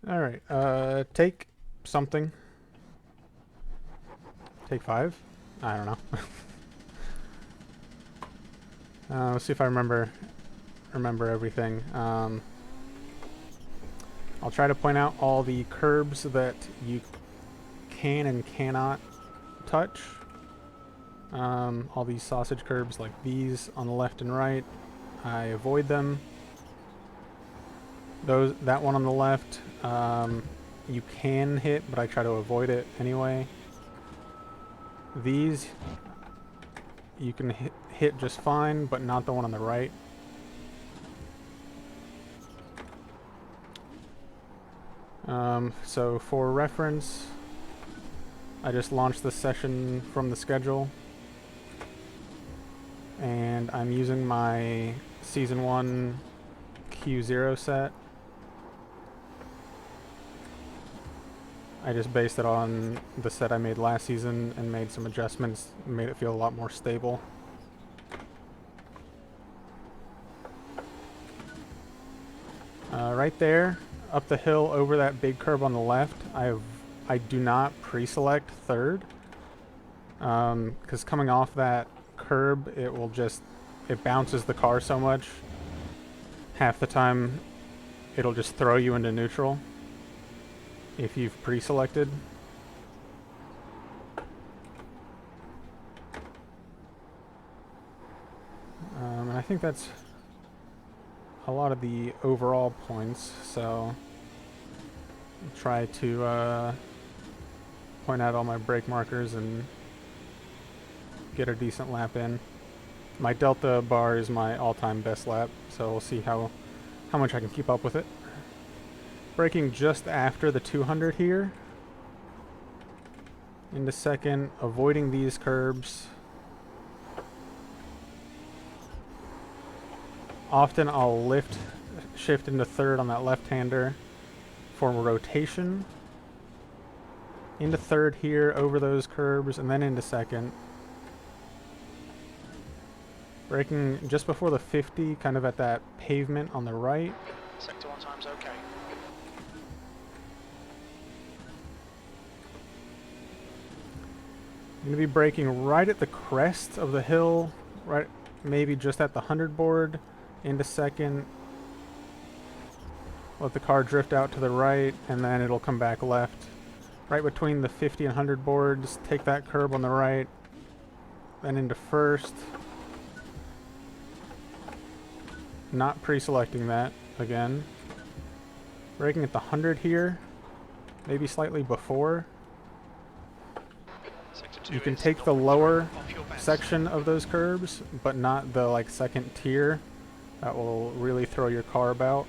Alright, take something. Take 5? I don't know. Let's see if I remember everything. I'll try to point out all the curbs that you can and cannot touch. All these sausage curbs like these on the left and right, I avoid them. That one on the left, you can hit, but I try to avoid it anyway. These you can hit just fine, but not the one on the right. So for reference, I just launched this session from the schedule, and I'm using my Season 1 Q0 set. I just based it on the set I made last season and made some adjustments, made it feel a lot more stable. Right there, up the hill over that big curb on the left, I do not pre-select third, because coming off that curb, it bounces the car so much. Half the time, it'll just throw you into neutral if you've pre-selected. And I think that's a lot of the overall points, so I'll try to point out all my brake markers and get a decent lap in. My delta bar is my all-time best lap, so we'll see how much I can keep up with it. Braking just after the 200 here. Into second, avoiding these curbs. Often I'll shift into third on that left-hander for rotation. Into third here, over those curbs, and then into second. Braking just before the 50, kind of at that pavement on the right. Sector 1 time's okay. I'm going to be braking right at the crest of the hill, right, maybe just at the 100 board, into second. Let the car drift out to the right, and then it'll come back left. Right between the 50 and 100 boards, take that curb on the right, then into first. Not pre-selecting that again. Braking at the 100 here, maybe slightly before. You can take the lower section of those curbs, but not the like second tier. That will really throw your car about.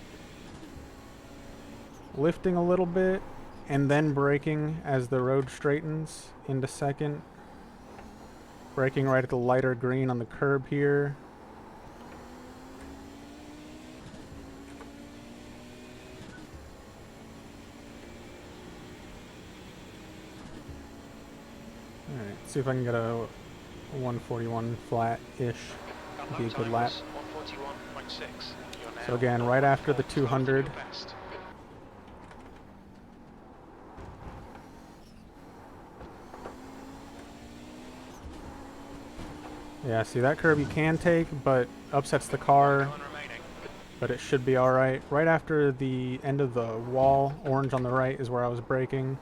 Lifting a little bit, and then braking as the road straightens into second. Braking right at the lighter green on the curb here. Alright, see if I can get a 141 flat-ish. Be a good lap. So again, right after the 200. Yeah, see that curb you can take, but upsets the car. But it should be alright. Right after the end of the wall, orange on the right, is where I was braking.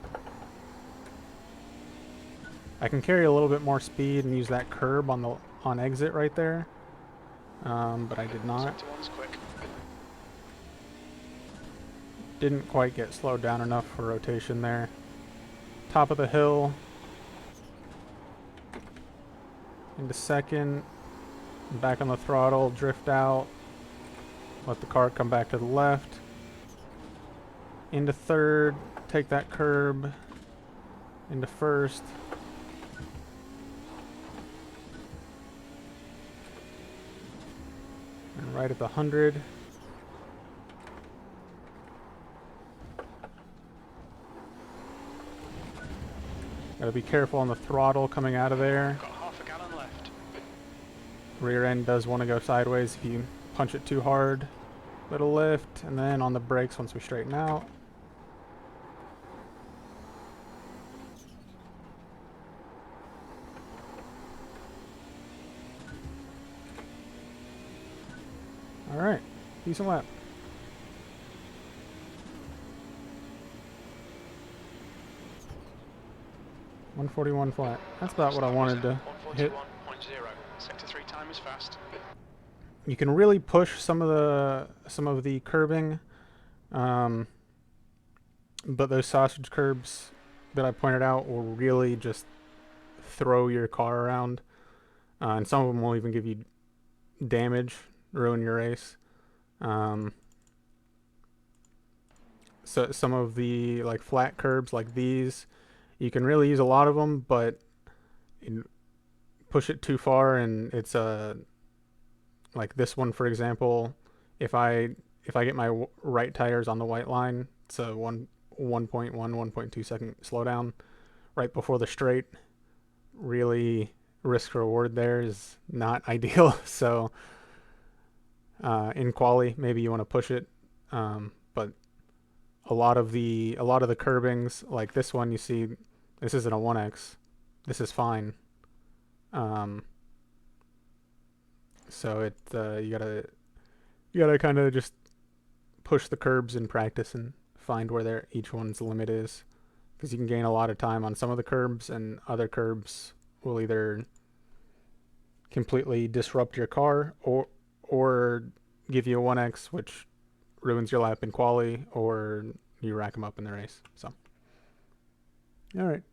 I can carry a little bit more speed and use that curb on exit right there, but I did not. Didn't quite get slowed down enough for rotation there. Top of the hill. Into second. Back on the throttle, drift out. Let the car come back to the left. Into third, take that curb. Into first. And right at the 100. Gotta be careful on the throttle coming out of there. Got half a gallon left. Rear end does want to go sideways if you punch it too hard. Little lift, and then on the brakes once we straighten out. Alright, decent lap. .141 flat. That's about what I wanted to hit. 141.0. Sector 3 time is fast. You can really push some of the curbing, but those sausage curbs that I pointed out will really just throw your car around, and some of them will even give you damage, ruin your race. So some of the like flat curbs like these, you can really use a lot of them, but you push it too far and it's like this one for example. If I get my right tires on the white line, it's a 1.2 second slowdown right before the straight. Really, risk reward there is not ideal. So in quali, maybe you want to push it, but a lot of the curbings, like this one, you see, this isn't a 1x. This is fine. So you gotta kind of just push the curbs in practice and find where each one's limit is, because you can gain a lot of time on some of the curbs, and other curbs will either completely disrupt your car or give you a 1x, which ruins your lap in quali, or you rack them up in the race. So, all right.